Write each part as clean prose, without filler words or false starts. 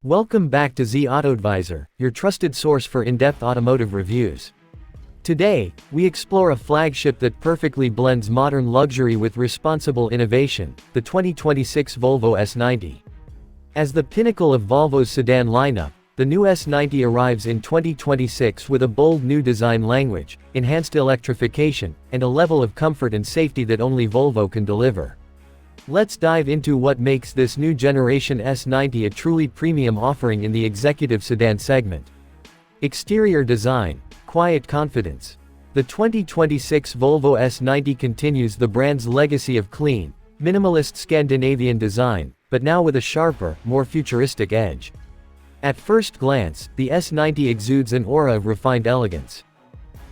Welcome back to Zee Autoadvisor, your trusted source for in-depth automotive reviews. Today, we explore a flagship that perfectly blends modern luxury with responsible innovation, the 2026 Volvo S90. As the pinnacle of Volvo's sedan lineup, the new S90 arrives in 2026 with a bold new design language, enhanced electrification, and a level of comfort and safety that only Volvo can deliver. Let's dive into what makes this new generation S90 a truly premium offering in the executive sedan segment. Exterior design, quiet confidence. The 2026 Volvo S90 continues the brand's legacy of clean, minimalist Scandinavian design, but now with a sharper, more futuristic edge. At first glance, the S90 exudes an aura of refined elegance.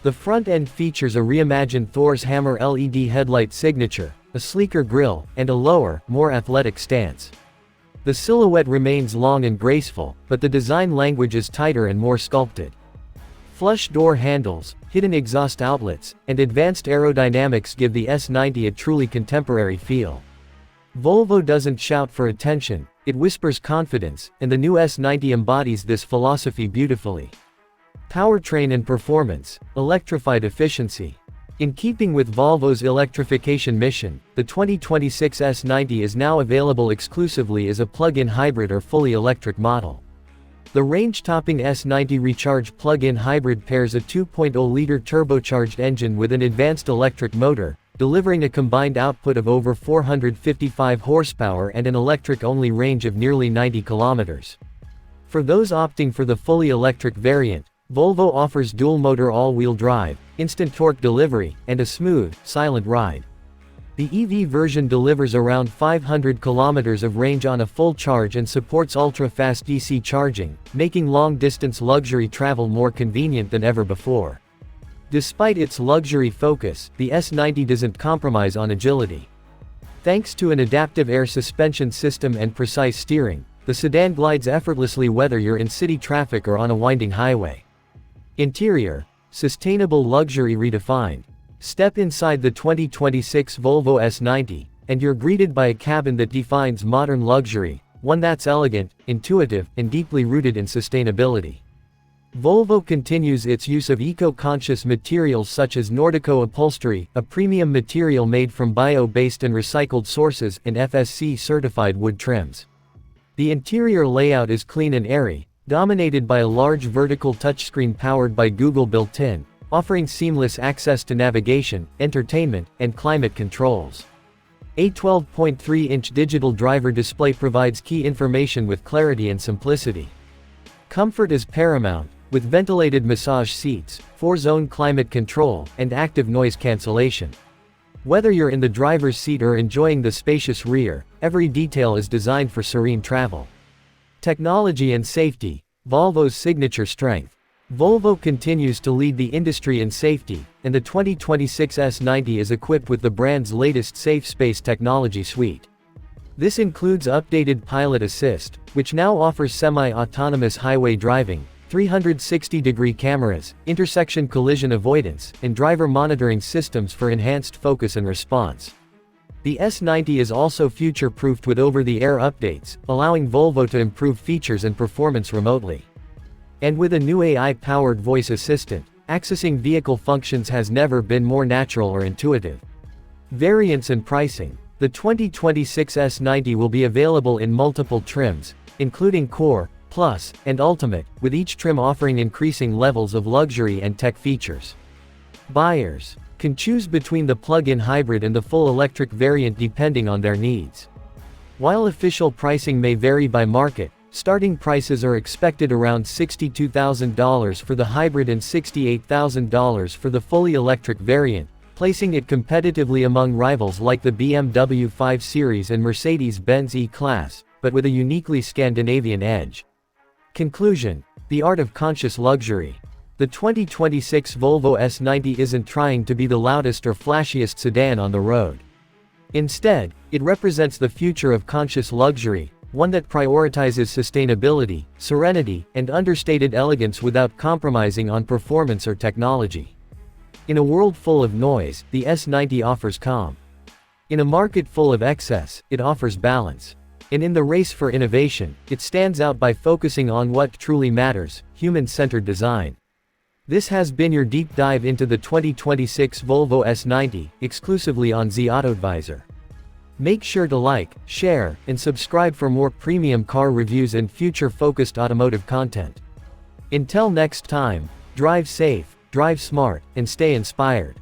The front end features a reimagined Thor's Hammer LED headlight signature, a sleeker grille, and a lower, more athletic stance. The silhouette remains long and graceful, but the design language is tighter and more sculpted. Flush door handles, hidden exhaust outlets, and advanced aerodynamics give the S90 a truly contemporary feel. Volvo doesn't shout for attention, it whispers confidence, and the new S90 embodies this philosophy beautifully. Powertrain and performance, electrified efficiency. In keeping with Volvo's electrification mission, the 2026 S90 is now available exclusively as a plug-in hybrid or fully electric model. The range-topping S90 Recharge plug-in hybrid pairs a 2.0-liter turbocharged engine with an advanced electric motor, delivering a combined output of over 455 horsepower and an electric-only range of nearly 90 kilometers. For those opting for the fully electric variant, Volvo offers dual-motor all-wheel drive, instant torque delivery, and a smooth, silent ride. The EV version delivers around 500 kilometers of range on a full charge and supports ultra-fast DC charging, making long-distance luxury travel more convenient than ever before. Despite its luxury focus, the S90 doesn't compromise on agility. Thanks to an adaptive air suspension system and precise steering, the sedan glides effortlessly whether you're in city traffic or on a winding highway. Interior, sustainable luxury redefined. Step inside the 2026 Volvo S90, and you're greeted by a cabin that defines modern luxury, one that's elegant, intuitive, and deeply rooted in sustainability. Volvo continues its use of eco-conscious materials such as Nordico upholstery, a premium material made from bio-based and recycled sources, and FSC-certified wood trims. The interior layout is clean and airy, dominated by a large vertical touchscreen powered by Google built-in, offering seamless access to navigation, entertainment, and climate controls. A 12.3-inch digital driver display provides key information with clarity and simplicity. Comfort is paramount, with ventilated massage seats, 4-zone climate control, and active noise cancellation. Whether you're in the driver's seat or enjoying the spacious rear, every detail is designed for serene travel. Technology and safety, Volvo's signature strength. Volvo continues to lead the industry in safety, and the 2026 S90 is equipped with the brand's latest safe space technology suite. This includes updated Pilot Assist, which now offers semi-autonomous highway driving, 360-degree cameras, intersection collision avoidance, and driver monitoring systems for enhanced focus and response. The S90 is also future-proofed with over-the-air updates, allowing Volvo to improve features and performance remotely. And with a new AI-powered voice assistant, accessing vehicle functions has never been more natural or intuitive. Variants and pricing. The 2026 S90 will be available in multiple trims, including Core, Plus, and Ultimate, with each trim offering increasing levels of luxury and tech features. Buyers can choose between the plug-in hybrid and the full electric variant depending on their needs. While official pricing may vary by market, starting prices are expected around $62,000 for the hybrid and $68,000 for the fully electric variant, placing it competitively among rivals like the BMW 5 Series and Mercedes-Benz E-Class, but with a uniquely Scandinavian edge. Conclusion: the art of conscious luxury. The 2026 Volvo S90 isn't trying to be the loudest or flashiest sedan on the road. Instead, it represents the future of conscious luxury, one that prioritizes sustainability, serenity, and understated elegance without compromising on performance or technology. In a world full of noise, the S90 offers calm. In a market full of excess, it offers balance. And in the race for innovation, it stands out by focusing on what truly matters: human-centered design. This has been your deep dive into the 2026 Volvo S90, exclusively on Zee Autoadvisor. Make sure to like, share, and subscribe for more premium car reviews and future-focused automotive content. Until next time, drive safe, drive smart, and stay inspired.